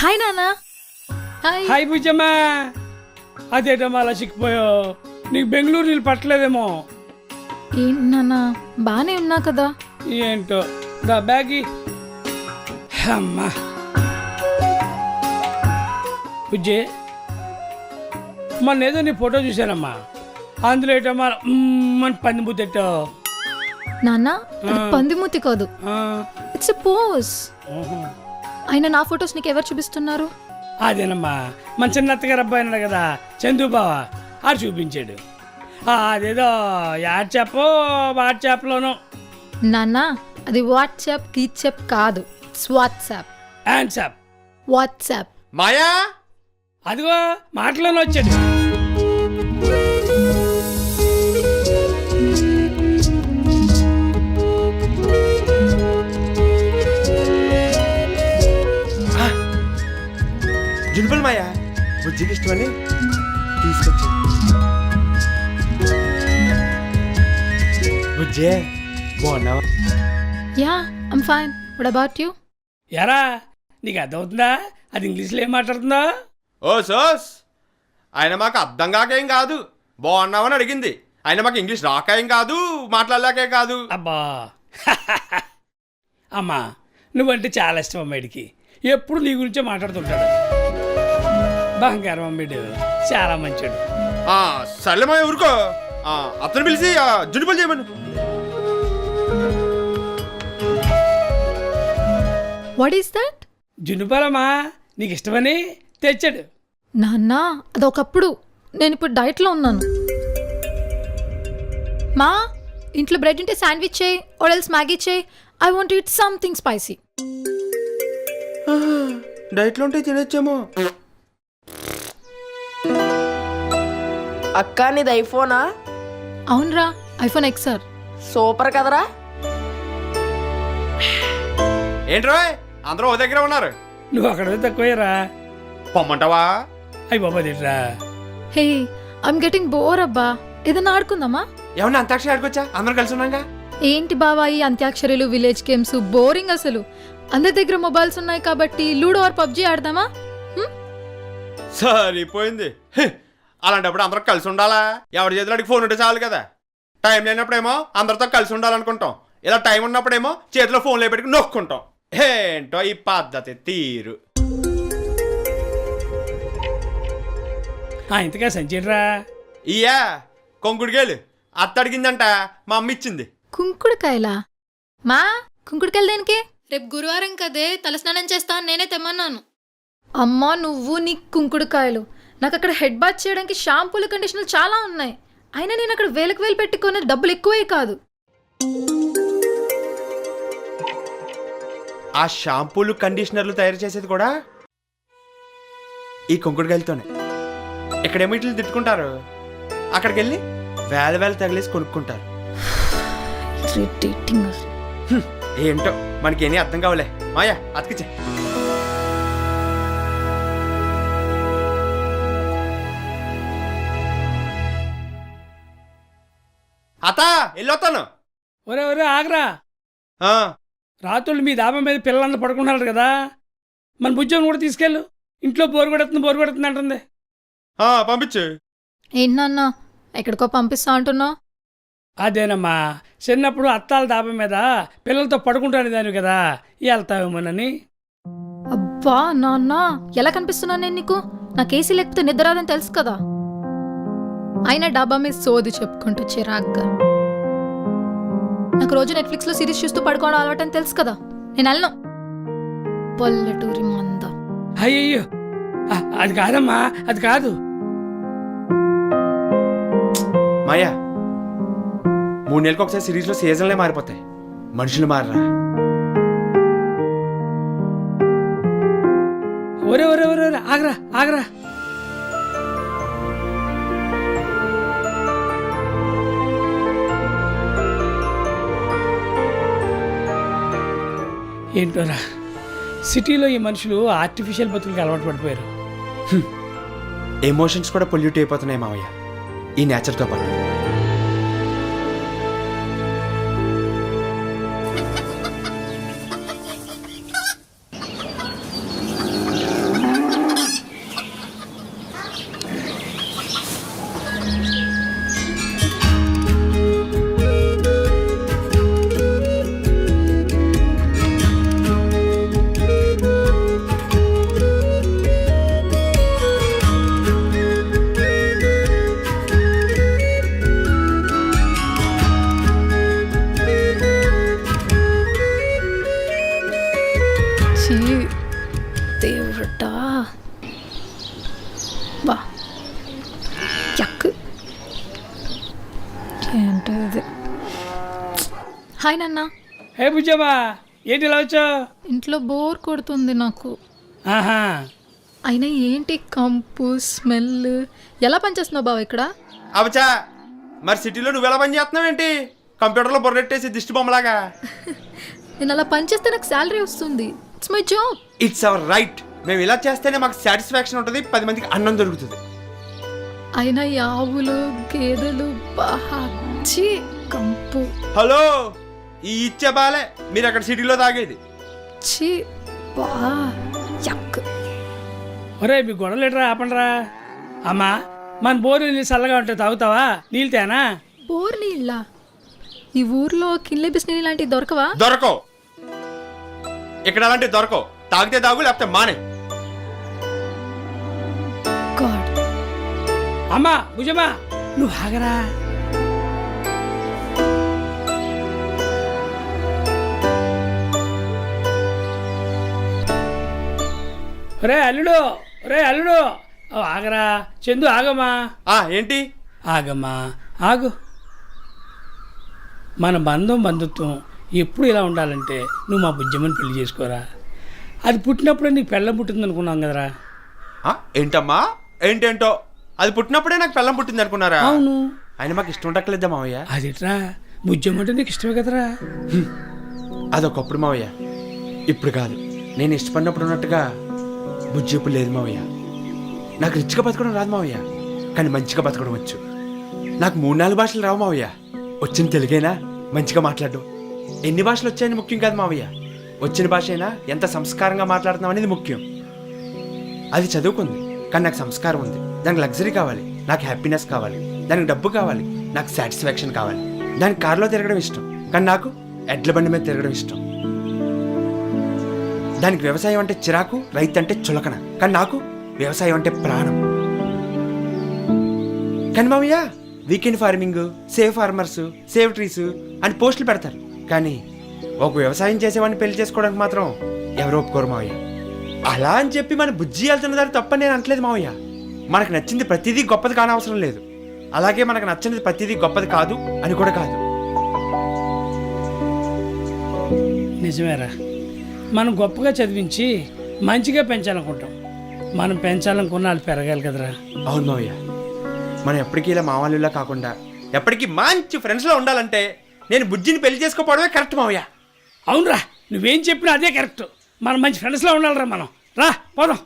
Hi నానా. Hi. Hi బుజ్జమ్మా. అదేటమ్మా అలా చిక్కిపోయావు? నీకు బెంగళూరు నీళ్ళు పట్టలేదేమో. ఏంటి నాన్న, బానే ఉన్నా కదా. ఏంటో దా బ్యాగి. అమ్మా బుజ్జి, మొన్న ఏదో నీ ఫోటో చూశానమ్మా. అందులో ఏటమ్మా అని పంది పెట్టావు. నాన్న, అది పందిమూతి కాదు, ఇట్స్ ఎ పోజ్. అయినా నా ఫొటోస్ నీకు ఎవరు చూపిస్తున్నారు? అదేనమ్మా మన చిన్న అత్తగారు అబ్బాయి అన్నాడు కదా, చందు బావ, ఆడు చూపించాడు. అదేదో వాట్సాప్లోనో. నాన్న, అది వాట్సాప్ గీట్సాప్ కాదు, ఇట్స్ వాట్సాప్. హ్యాండ్సాప్. వాట్సాప్. మాయా, అదిగో మాటలోనే వచ్చాడు. జున్పల్ మాయా, బుజ్జికి ఇష్టమని తీసుకొచ్చా. బుజ్జే, బాగున్నావా? Yeah, I'm fine. What about you? ఎరా, నీకు అర్థమవుతుందా అది ఇంగ్లీష్లో ఏం మాట్లాడుతుందో? ఓ సోస్, ఆయన మాకు అర్థం కాకేం కాదు, బాగున్నావని అడిగింది. ఆయన మాకు ఇంగ్లీష్ రాకేం కాదు, మాట్లాడలేకే కాదు. అబ్బా అమ్మా, నువ్వంటే చాలా ఇష్టం అమ్మాయిడికి. ఎప్పుడు నీ గురించే మాట్లాడుతుంటాడు. బంగారం అమ్మాయిడు, చాలా మంచోడు. సర్లే మాయ, ఊరుకో. అతను పిలిచి జున్పల్ చేయమను. What is that? జున్నుపాలమ్మా, నీకు ఇష్టమని తెచ్చాడు. నాన్న, అదొకప్పుడు, నేను ఇప్పుడు డైట్లో ఉన్నాను. మా ఇంట్లో బ్రెడ్ ఉంటే శాండ్విచ్ చేయి, ఆర్ ఎల్స్ మ్యాగీ చేయి. I want eat something spicy. డైట్లో ఉంటే తినొచ్చేమో. అక్క, నీది ఐఫోనా? అవునరా, ఐఫోన్ XR. సూపర్ కదరా. ఏంట్రా అందరూ ఓ దగ్గర ఉన్నారు? నువ్వు అక్కడ తక్కువరా. పొమ్మంటావా? అయ్యి బాబా తిట్రా. హే, ఐమ్ గెటింగ్ బోర్ అబ్బా. ఏదైనా ఆడుకుందామా? ఏమన్నా అంతాక్షరి ఆడుకోవచ్చా? అందరం కలిసి ఉన్నాగా. ఏంటి బావా ఈ అంత్యాక్షరీలు, విలేజ్ గేమ్స్ బోరింగ్ అసలు. అందరి దగ్గర మొబైల్స్ ఉన్నాయి కాబట్టి లూడో ఆర్ పబ్జీ ఆడదామా? సరిపోయింది. అలాంటప్పుడు అందరూ కలిసి ఉండాలా? ఎవరి చేతిలో ఫోన్ ఉంటే చాలు కదా. టైం లేనప్పుడేమో అందరితో కలిసి ఉండాలనుకుంటాం, ఇలా టైం ఉన్నప్పుడేమో చేతిలో ఫోన్లో పెట్టుకుని నొక్కుంటాం. ఏంటో ఈ పద్ధతి తీరు. ఇంతగా సంచేట్రా. ఇయ్యా కొంకుడికేళ్ళు అత్త అడిగిందంట, మా అమ్మ ఇచ్చింది. కుంకుడుకాయలా? మా కుంకుడుకాయలు దేనికి? రేపు గురువారం కదే, తలస్నానం చేస్తా నేనే తెమ్మన్నాను. అమ్మా నువ్వు నీ కుంకుడుకాయలు. నాకు అక్కడ హెడ్ బాత్ చేయడానికి షాంపూలు, కండిషనర్లు చాలా ఉన్నాయి. అయినా నేను అక్కడ వేలకు వేలు పెట్టుకునే డబ్బులు ఎక్కువే కాదు. ఆ షాంపూలు, కండిషనర్లు తయారు చేసేది కూడా ఈ కొంకుడుకాయలతోనే. ఇక్కడేమో ఇట్లు తిట్టుకుంటారు, అక్కడికి వెళ్ళి వేల వేల తగిలేసి కొనుక్కుంటారు. ఏంటో మనకేమీ అర్థం కావలే. మాయా అతికిచ్చే. అత్త వెళ్ళొస్తాను. ఒరే ఆగరా. ఆ, రాత్రులు మీ డాబా మీద పిల్లలందరూ పడుకుంటున్నారు కదా, మన బుజ్జోని కూడా తీసుకెళ్ళు. ఇంట్లో బోరు కొడుతుంది అంటుంది. పంపించు. ఏంటన్న ఎక్కడికో పంపిస్తా అంటున్నావు? అదేనమ్మా, చిన్నప్పుడు అత్తాల డాబా మీద పిల్లలతో పడుకుంటాను దాని కదా, వెళ్తావేమోనని. అబ్బా నాన్న, ఎలా కనిపిస్తున్నా నేను నీకు? నాకు ఏసీ లేకపోతే నిద్ర రాదని తెలుసు కదా. అయినా డాబా మీద సోది చెప్పుకుంటూ చిరాగ్గా. నాకు రోజు నెట్ఫ్లిక్స్ లో సిరీస్ చూస్తూ పడుకోవడం అలవాటని తెలుసు కదా. నేను వెళ్ళను. పల్లెటూరి మంద. అయ్యయ్యో, అది కాదమ్మా, అది కాదు. మాయా, 3 నెలలకు ఒకసారి సిరీస్లో సీజన్లే మారిపోతాయి, మనుషులు మారరా. ఒరే ఆగరా. ఏంటోరా, సిటీలో ఈ మనుషులు ఆర్టిఫిషియల్ బతుకులకి అలవాటు పడిపోయారు. ఎమోషన్స్ కూడా పొల్యూట్ అయిపోతున్నాయి మావయ్య ఈ నేచర్తో పాటు. దేవుడా బా యక్ ఏంటది. హాయ్ నాన్న. హే బుజ్జమ్మా, ఏంటి ఇలా వచ్చావు? ఇంట్లో బోర్ కొడుతుంది నాకు. ఆహా, అయినా ఏంటి కంపు స్మెల్ ఎలా పనిచేస్తున్నావు బావ ఇక్కడ? అవచా మరి సిటీలో నువ్వెలా పని చేస్తున్నావు ఏంటి? కంప్యూటర్లో బొర్రెట్టేసి దిష్టి బొమ్మలాగా. నేను అలా పనిచేస్తే నాకు శాలరీ వస్తుంది. It's my job. It's our right. మేము ఇలా చేస్తేనే మాకు సాటిస్ఫాక్షన్ ఉంటుంది, 10 మందికి అన్నం దొరుకుతుంది. అయినా ఈ ఆవులు గేదెలు బాచి కంపు హలో, ఈ ఇచ్చే బాలే మీరు అక్కడ సిటీలో తాగేది. చి బా యక్. ఒరే మీ గొడవలు ఎట్రా ఆపండిరా. అమ్మా, మన బోరు నీళ్ళు చల్లగా ఉంటే తాగుతావా? నీళ్ళు తేనా? బోర్ నీళ్ళ? ఈ ఊర్లో కిన్లే బిస్నీ లాంటివి దొరకవా? దొరకవు. ఇక్కడ అలాంటివి దొరకవు. తాగితే తాగు, లేకపోతే మానే. గాడ్. అమ్మా బుజ్జమ్మా, నువ్వు ఆగరా. రే అల్లుడు, రే అల్లుడు, ఓ ఆగరా. చందు ఆగమ్మా. ఏంటి? ఆగమ్మా ఆగు. మన బంధుత్వం ఎప్పుడు ఇలా ఉండాలంటే నువ్వు మా బుజ్జమ్మని పెళ్లి చేసుకోరా. అది పుట్టినప్పుడే నీకు పెళ్ళం పుట్టింది అనుకున్నాం కదరా. ఏంటమ్మా ఏంటేంటో, అది పుట్టినప్పుడే నాకు పిల్లం పుట్టింది అనుకున్నారా? అవును. ఆయన మాకు ఇష్టం ఉండక్కలేదా మావయ్య? అదిట్రా, బుజ్జమ్మ అంటే నీకు ఇష్టమే కదరా. అదొకప్పుడు మావయ్య, ఇప్పుడు కాదు. నేను ఇష్టపడినప్పుడు ఉన్నట్టుగా బుజ్జి ఇప్పుడు లేదు మావయ్య. నాకు రిచ్గా బతకడం రాదు మావయ్య, కానీ మంచిగా బతకడం వచ్చు. నాకు 3-4 భాషలు రావు మావయ్య. వచ్చిన తెలుగైనా మంచిగా మాట్లాడడం. ఎన్ని భాషలు వచ్చాయని ముఖ్యం కాదు మావయ్య, వచ్చిన భాష అయినా ఎంత సంస్కారంగా మాట్లాడుతున్నాం అనేది ముఖ్యం. అది చదువుకుంది, కానీ నాకు సంస్కారం ఉంది. దానికి లగ్జరీ కావాలి, నాకు హ్యాపీనెస్ కావాలి. దానికి డబ్బు కావాలి, నాకు సాటిస్ఫాక్షన్ కావాలి. దానికి కారులో తిరగడం ఇష్టం, కానీ నాకు ఎడ్ల బండి మీద తిరగడం ఇష్టం. దానికి వ్యవసాయం అంటే చిరాకు, రైతు అంటే చులకన, కానీ నాకు వ్యవసాయం అంటే ప్రాణం. కానీ మామయ్య weekend farming, save farmers, save trees అని పోస్టులు పెడతారు, కానీ ఒక వ్యవసాయం చేసేవాడిని పెళ్లి చేసుకోవడానికి మాత్రం ఎవరు ఒప్పుకోరు మావయ్య. అలా అని చెప్పి మన బుజ్జి వెళ్తున్న దాన్ని తప్పని నేను అనట్లేదు మావయ్య. మనకు నచ్చింది ప్రతిదీ గొప్పది కానవసరం లేదు, అలాగే మనకు నచ్చినది ప్రతిదీ గొప్పది కాదు అని కూడా కాదు. నిజమేరా, మనం గొప్పగా చదివించి మంచిగా పెంచాలనుకుంటాం. మనం పెంచాలనుకున్న వాళ్ళు పెరగాలి కదరా. అవును మావయ్య, మనం ఎప్పటికీ ఇలా మావాళ్ళులా కాకుండా ఎప్పటికీ మంచి ఫ్రెండ్స్లో ఉండాలంటే నేను బుజ్జిని పెళ్లి చేసుకోపోవడమే కరెక్ట్ మావయ్య. అవునరా, నువ్వేం చెప్పినా అదే కరెక్ట్. మనం మంచి ఫ్రెండ్స్లో ఉండాలిరా. మనం రా పోదాం.